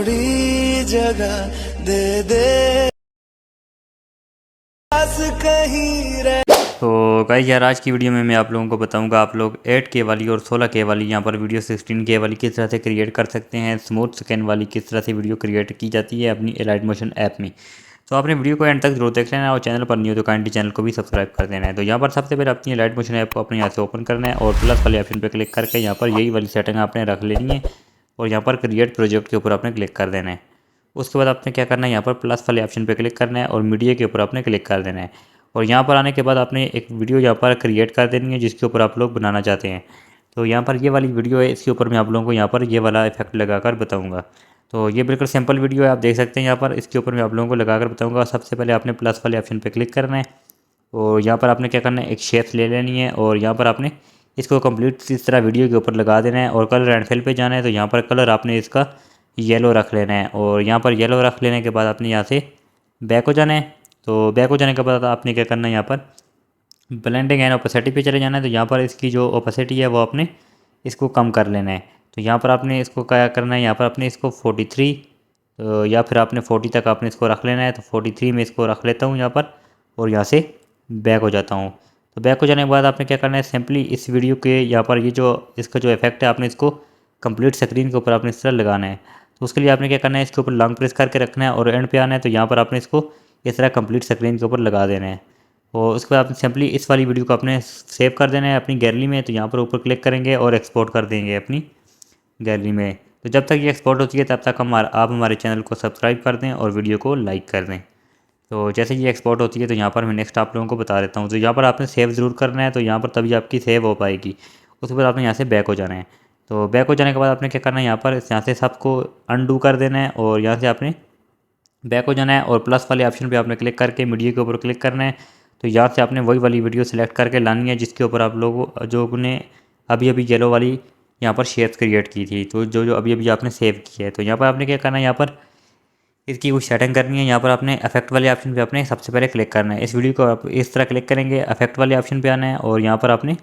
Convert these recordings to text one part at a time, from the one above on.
थोड़ी जगह दे दे पास कहीं रह। तो गाइस यार, आज की वीडियो में मैं आप लोगों को बताऊंगा आप लोग 8K वाली और 16K वाली यहाँ पर वीडियो 16K वाली किस तरह से क्रिएट कर सकते हैं, स्मूथ स्कैन वाली किस तरह से वीडियो क्रिएट की जाती है अपनी एलाइट मोशन ऐप में। तो आपने वीडियो को एंड तक जरूर देख लेना और चैनल पर नहीं हो तो काइंडली चैनल को भी सब्सक्राइब कर देना है। तो यहाँ पर सबसे पहले अपनी एलाइट मोशन ऐप को अपने यहाँ से ओपन करना है और प्लस वाले ऑप्शन पर क्लिक करके यहाँ पर यही वाली सेटिंग आपने रख लेनी है और यहाँ पर क्रिएट प्रोजेक्ट के ऊपर आपने क्लिक कर देना है। उसके बाद आपने क्या करना है, यहाँ पर प्लस वाले ऑप्शन पर क्लिक करना है और मीडिया के ऊपर आपने क्लिक कर देना है। और यहाँ पर आने के बाद आपने एक वीडियो यहाँ पर क्रिएट कर देनी है जिसके ऊपर आप लोग बनाना चाहते हैं। तो यहाँ पर ये वाली वीडियो है, इसके ऊपर मैं आप लोगों को यहाँ पर ये वाला इफेक्ट लगाकर बताऊँगा। तो ये बिल्कुल सिंपल वीडियो है, आप देख सकते हैं। यहाँ पर इसके ऊपर मैं आप लोगों को लगाकर बताऊँगा। सबसे पहले आपने प्लस वाले ऑप्शन पर क्लिक करना है और यहाँ पर आपने क्या करना है, एक शेप ले लेनी है और यहाँ पर आपने इसको कंप्लीट इस तरह वीडियो के ऊपर लगा देना है और कलर एंड फिल पे जाना है। तो यहाँ पर कलर आपने इसका येलो रख लेना है और यहाँ पर येलो रख लेने के बाद आपने यहाँ से बैक हो जाना है। तो बैक हो जाने के बाद आपने क्या करना है, यहाँ पर ब्लेंडिंग एंड ओपेसिटी पे चले जाना है। तो यहाँ पर इसकी जो ओपेसिटी है वो आपने इसको कम कर लेना है। तो यहाँ पर आपने इसको क्या करना है, यहाँ पर आपने इसको 43 या फिर आपने 40 तक आपने इसको रख लेना है। तो 43 में इसको रख लेता हूँ यहाँ पर और यहाँ से बैक हो जाता हूँ। तो बैक हो जाने के बाद आपने क्या करना है, सिंपली इस वीडियो के यहाँ पर ये जो इसका जो इफेक्ट है आपने इसको कंप्लीट स्क्रीन के ऊपर आपने इस तरह लगाना है। तो उसके लिए आपने क्या करना है, इसके ऊपर लॉन्ग प्रेस करके रखना है और एंड पे आना है। तो यहाँ पर आपने इसको इस तरह कंप्लीट स्क्रीन के ऊपर लगा देना है और उसके बाद आपने सिंपली इस वाली वीडियो को आपने सेव कर देना है अपनी गैलरी में। तो यहाँ पर ऊपर क्लिक करेंगे और एक्सपोर्ट कर देंगे अपनी गैलरी में। तो जब तक ये एक्सपोर्ट होती है तब तक आप हमारे चैनल को सब्सक्राइब कर दें और वीडियो को लाइक कर दें। तो जैसे ये एक्सपोर्ट होती है तो यहाँ पर मैं नेक्स्ट आप लोगों को बता देता हूँ। तो यहाँ पर आपने सेव ज़रूर करना है, तो यहाँ पर तभी आपकी सेव हो पाएगी। उसके बाद आपने यहाँ से बैक हो जाना है। तो बैक हो जाने के बाद आपने क्या करना है, यहाँ से सबको अनडू कर देना है और यहाँ से आपने बैक हो जाना है और प्लस वाले ऑप्शन पे आपने क्लिक करके मीडिया के ऊपर क्लिक करना है। तो यहाँ से आपने वही वाली वीडियो सेलेक्ट करके लानी है जिसके ऊपर आप लोग जो ने अभी अभी येलो वाली यहाँ पर शेप्स क्रिएट की थी, तो जो अभी अभी आपने सेव की है। तो यहाँ पर आपने क्या करना है, यहाँ पर इसकी कुछ सेटिंग करनी है। यहाँ पर आपने इफेक्ट वाले ऑप्शन पे आपने सबसे पहले क्लिक करना है। इस वीडियो को आप इस तरह क्लिक करेंगे, इफेक्ट वाले ऑप्शन पे आना है और यहाँ पर आपने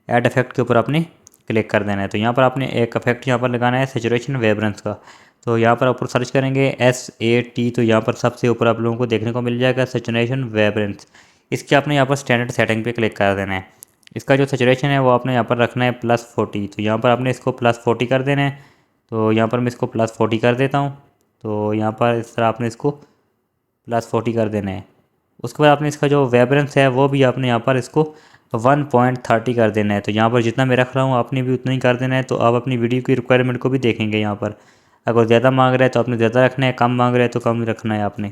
ऐड इफेक्ट के ऊपर आपने क्लिक कर देना है। तो यहाँ पर आपने एक इफेक्ट यहाँ पर लगाना है सैचुरेशन वेब्रेंस का। तो यहाँ पर ऊपर सर्च करेंगे SAT, तो यहाँ पर सबसे ऊपर आप लोगों को देखने को मिल जाएगा सैचुरेशन वेब्रेंस। इसके आपने यहाँ पर स्टैंडर्ड सेटिंग पे क्लिक कर देना है। इसका जो सैचुरेशन है वो आपने यहाँ पर रखना है +40। तो यहाँ पर आपने इसको +40 कर देना है। तो यहाँ पर मैं इसको +40 कर देता हूँ। तो यहाँ पर इस तरह आपने इसको +40 कर देना है। उसके बाद आपने इसका जो वेब्रेंस है वो भी आपने यहाँ पर इसको 1.30 कर देना है। तो यहाँ पर जितना मैं रख रहा हूँ आपने भी उतना ही कर देना है। तो आप अपनी वीडियो की रिक्वायरमेंट को भी देखेंगे। यहाँ पर अगर ज़्यादा मांग रहा है तो आपने ज़्यादा रखना है, कम मांग रहा है तो कम रखना है आपने।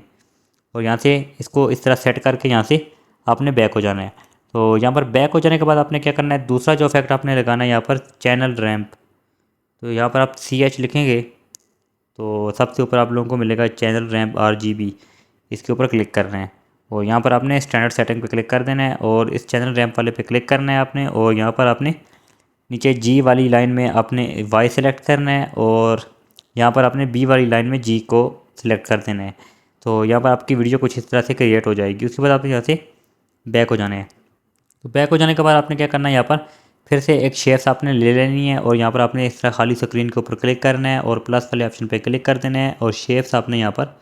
और यहाँ से इसको इस तरह सेट करके यहाँ से आपने बैक हो जाना है। तो यहाँ पर बैक हो जाने के बाद आपने क्या करना है, दूसरा जो इफेक्ट आपने लगाना है यहाँ पर चैनल रैम्प। तो यहाँ पर आप CH लिखेंगे तो सबसे ऊपर आप लोगों को मिलेगा चैनल रैम्प RGB, इसके ऊपर क्लिक करना है और यहाँ पर आपने स्टैंडर्ड सेटिंग पे क्लिक कर देना है और इस चैनल रैम्प वाले पे क्लिक करना है आपने। और यहाँ पर आपने नीचे G वाली लाइन में आपने Y सेलेक्ट करना है और यहाँ पर आपने B वाली लाइन में G को सिलेक्ट कर देना है। तो यहाँ पर आपकी वीडियो कुछ इस तरह से क्रिएट हो जाएगी। उसके बाद आपने यहाँ से बैक हो जाना है। तो बैक हो जाने के बाद आपने क्या करना है, यहाँ पर फिर से एक शेप्स आपने ले लेनी है और यहाँ पर आपने इस तरह खाली स्क्रीन के ऊपर क्लिक करना है और प्लस वाले ऑप्शन पे क्लिक कर देना है और शेप्स आपने यहाँ पर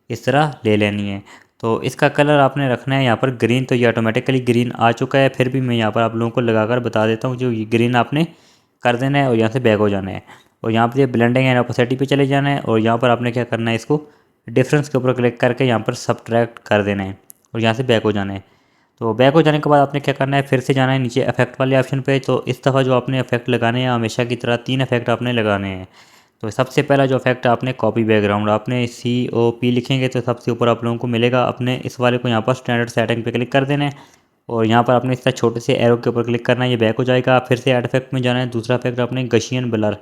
इस तरह ले लेनी है। तो इसका कलर आपने रखना है यहाँ पर ग्रीन। तो ये ऑटोमेटिकली ग्रीन आ चुका है, फिर भी मैं यहाँ पर आप लोगों को लगाकर बता देता हूँ। जो ये ग्रीन आपने कर देना है और यहाँ से बैक हो जाना है और यहाँ पर ब्लेंडिंग एंड ओपेसिटी पे चले जाना है और यहाँ पर आपने क्या करना है, इसको डिफरेंस के ऊपर क्लिक करके यहाँ पर सब्ट्रैक्ट कर देना है और यहाँ से बैक हो जाना है। तो बैक हो जाने के बाद आपने क्या करना है, फिर से जाना है नीचे इफेक्ट वाले ऑप्शन पे। तो इस दफ़ा जो आपने इफेक्ट लगाने हैं हमेशा की तरह 3 इफेक्ट आपने लगाने हैं। तो सबसे पहला जो इफेक्ट आपने कॉपी बैकग्राउंड, आपने COP लिखेंगे तो सबसे ऊपर आप लोगों को मिलेगा। अपने इस वाले को यहाँ पर स्टैंडर्ड सेटिंग पे क्लिक कर देना है और यहाँ पर आपने इस तरह छोटे से एरो के ऊपर क्लिक करना है, ये बैक हो जाएगा। फिर से ऐड इफेक्ट में जाना है, दूसरा इफेक्ट आपने गशियन ब्लर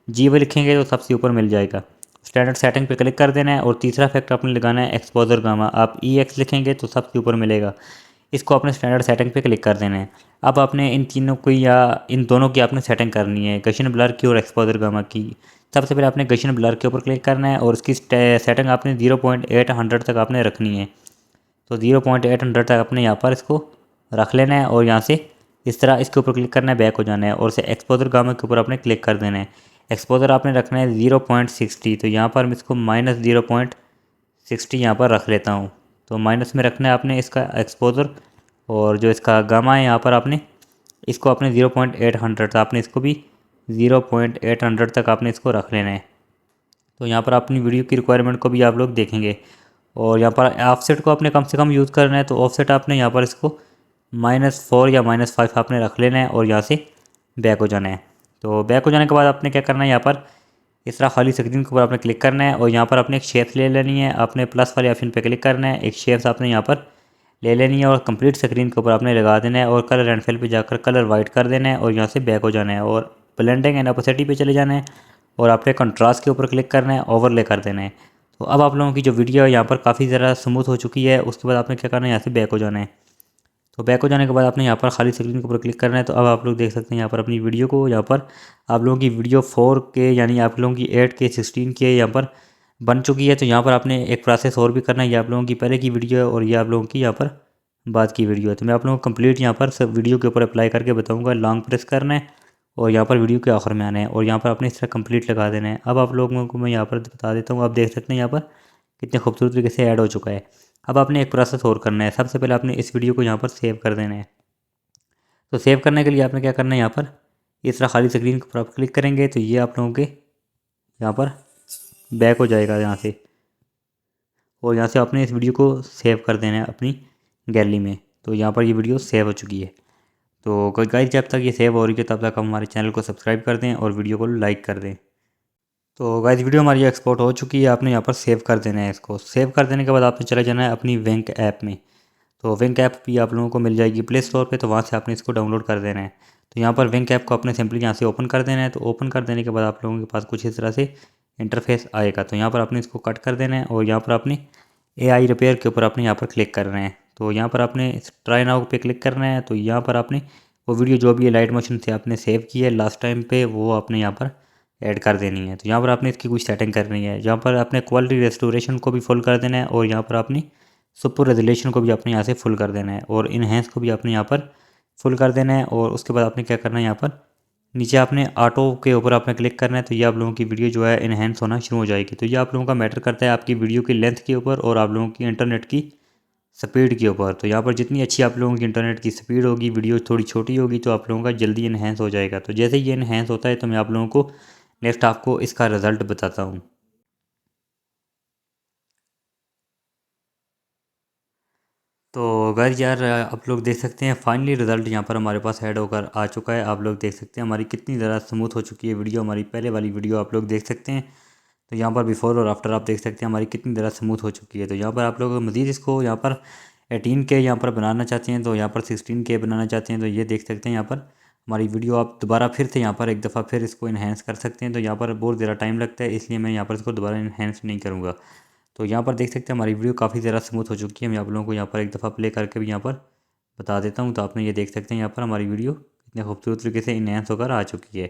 GV लिखेंगे तो सबसे ऊपर मिल जाएगा। स्टैंडर्ड सेटिंग पे क्लिक कर देना है और तीसरा इफेक्ट आपने लगाना है एक्सपोजर गामा, आप EX लिखेंगे तो सबसे ऊपर मिलेगा। इसको अपने स्टैंडर्ड सेटिंग पे क्लिक कर देना है। अब आपने इन तीनों की या इन दोनों की आपने सेटिंग करनी है, गशियन ब्लर की और एक्सपोजर गामा की। सबसे पहले आपने गशियन ब्लर के ऊपर क्लिक करना है और उसकी सेटिंग आपने 0.800 तक आपने रखनी है। तो 0.800 तक आपने यहाँ पर इसको रख लेना है और यहाँ से इस तरह इसके ऊपर क्लिक करना है, बैक हो जाना है और इसे एक्सपोजर गामा के ऊपर आपने क्लिक कर देना है। एक्सपोजर आपने रखना है 0.60। तो यहाँ पर मैं इसको -0.60 यहाँ पर रख लेता हूँ। तो माइनस में रखना है आपने इसका एक्सपोजर, और जो इसका गामा है यहाँ पर आपने इसको अपने 0.800 आपने इसको भी 0.800 तक आपने इसको रख लेना है। तो यहाँ पर अपनी वीडियो की रिक्वायरमेंट को भी आप लोग देखेंगे। और यहाँ पर ऑफसेट को आपने कम से कम यूज़ करना है। तो ऑफसेट आपने यहाँ पर इसको -4 या -5 आपने रख लेना है और यहाँ से बैक हो जाना है। तो बैक हो जाने के बाद आपने क्या करना है, यहाँ पर इस तरह खाली स्क्रीन के ऊपर आपने क्लिक करना है और यहाँ पर आपने एक शेप्स ले लेनी है। आपने प्लस वाले ऑप्शन पे क्लिक करना है, एक शेप्स आपने यहाँ पर ले लेनी है और कंप्लीट स्क्रीन के ऊपर आपने लगा देना है और कलर एंड फिल पे जाकर कलर वाइट कर देना है और यहाँ से बैक हो जाना है और ब्लेंडिंग एंड ओपेसिटी पे चले जाना है और आपने कंट्रास्ट के ऊपर क्लिक करना है, ओवरले कर देना है। तो अब आप लोगों की जो वीडियो है यहाँ पर काफ़ी ज़्यादा स्मूथ हो चुकी है। उसके बाद आपने क्या करना है, यहाँ से बैक हो जाना है। तो बैक हो जाने के बाद आपने यहाँ पर खाली स्क्रीन के ऊपर क्लिक करना है। तो अब आप लोग देख सकते हैं यहाँ पर अपनी वीडियो को, यहाँ पर आप लोगों की वीडियो 4K यानी आप लोगों की 8K 16K यहाँ पर बन चुकी है। तो यहाँ पर आपने एक प्रोसेस और भी करना है। ये आप लोगों की पहले की वीडियो है और ये आप लोगों की यहाँ पर बाद की वीडियो है। तो मैं आप लोगों को कंप्लीट यहाँ पर सब वीडियो के ऊपर अप्लाई करके बताऊँगा। लॉन्ग प्रेस करना है और यहाँ पर वीडियो के आखिर में आना है और यहाँ पर आपने इस तरह कंप्लीट लगा देना है। अब आप लोगों को मैं यहाँ पर बता देता हूँ, आप देख सकते हैं यहाँ पर कितने खूबसूरत तरीके से ऐड हो चुका है। अब आपने एक प्रोसेस और करना है। सबसे पहले आपने इस वीडियो को यहाँ पर सेव कर देना है। तो सेव करने के लिए आपने क्या करना है, यहाँ पर इस तरह खाली स्क्रीन के ऊपर आप क्लिक करेंगे तो ये आप लोगों के यहाँ पर बैक हो जाएगा यहाँ से, और यहाँ से आपने इस वीडियो को सेव कर देना है अपनी गैलरी में। तो यहाँ पर ये वीडियो सेव हो चुकी है। तो गाइस जब तक ये सेव हो रही है तब तक हम हमारे चैनल को सब्सक्राइब कर दें और वीडियो को लाइक कर दें। तो गाइस वीडियो हमारी एक्सपोर्ट हो चुकी है। आपने यहाँ पर सेव कर देना है। इसको सेव कर देने के बाद आपने चले जाना है अपनी विंक ऐप में। तो विंक ऐप भी आप लोगों को मिल जाएगी प्ले स्टोर पे, तो वहाँ से आपने इसको डाउनलोड कर देना है। तो यहाँ पर विंक ऐप को आपने सिंपली यहाँ से ओपन कर देना है। तो ओपन कर देने के बाद आप लोगों के पास कुछ इस तरह से इंटरफेस आएगा। तो यहाँ पर आपने इसको कट कर देना है और यहाँ पर आपने AI रिपेयर के ऊपर आपने यहाँ पर क्लिक करना है। तो यहाँ पर आपने ट्राई नाउ पे क्लिक करना है। तो यहाँ पर आपने वो वीडियो जो भी लाइट मोशन से आपने सेव की है लास्ट टाइम पे, वो आपने यहाँ पर ऐड कर देनी है। तो यहाँ पर आपने इसकी कुछ सेटिंग करनी है। यहाँ पर आपने क्वालिटी रेस्टोरेशन को भी फुल कर देना है और यहाँ पर आपने सुपर रेजोल्यूशन को भी आपने यहाँ से फुल कर देना है और इनहेंस को भी आपने यहाँ पर फुल कर देना है। और उसके बाद आपने क्या करना है, यहाँ पर नीचे आपने ऑटो के ऊपर आपने क्लिक करना है। तो ये आप लोगों की वीडियो जो है इनहेंस होना शुरू हो जाएगी। तो ये आप लोगों का मैटर करता है आपकी वीडियो की लेंथ के ऊपर और आप लोगों की इंटरनेट की स्पीड के ऊपर। तो यहाँ पर जितनी अच्छी आप लोगों की इंटरनेट की स्पीड होगी, वीडियो थोड़ी छोटी होगी, तो आप लोगों का जल्दी इनहेंस हो जाएगा। तो जैसे ये इनहेंस होता है तो मैं आप लोगों को नेक्स्ट आपको इसका रिज़ल्ट बताता हूँ। तो गाइस यार आप लोग देख सकते हैं फाइनली रिज़ल्ट यहाँ पर हमारे पास ऐड होकर आ चुका है। आप लोग देख सकते हैं हमारी कितनी ज़्यादा स्मूथ हो चुकी है वीडियो। हमारी पहले वाली वीडियो आप लोग देख सकते हैं। तो यहाँ पर बिफोर और आफ्टर आप देख सकते हैं हमारी कितनी ज़्यादा स्मूथ हो चुकी है। तो यहाँ पर आप लोग मज़ीद इसको यहाँ पर 18K यहाँ पर बनाना चाहते हैं, तो यहाँ पर 16K बनाना चाहते हैं, तो ये देख सकते हैं यहाँ पर हमारी वीडियो आप दोबारा फिर से यहाँ पर एक दफ़ा फिर इसको इन्हेंस कर सकते हैं। तो यहाँ पर बहुत ज़्यादा टाइम लगता है, इसलिए मैं यहाँ पर इसको दोबारा इन्हेंस नहीं करूँगा। तो यहाँ पर देख सकते हैं हमारी वीडियो काफ़ी ज़्यादा स्मूथ हो चुकी है। मैं आप लोगों को यहाँ पर एक दफ़ा प्ले करके भी यहाँ पर बता देता हूँ। तो आपने ये देख सकते हैं यहाँ पर हमारी वीडियो कितने खूबसूरत तरीके से इन्हेंस होकर आ चुकी है।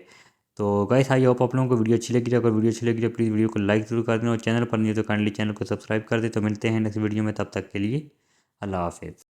तो गाइस आई होप आप लोगों को वीडियो अच्छी लगी। अगर वीडियो अच्छी लगी तो प्लीज़ वीडियो को लाइक ज़रूर कर दें और चैनल पर नहीं है तो काइंडली चैनल को सब्सक्राइब कर दें। तो मिलते हैं नेक्स्ट वीडियो में, तब तक के लिए अल्लाह हाफिज़।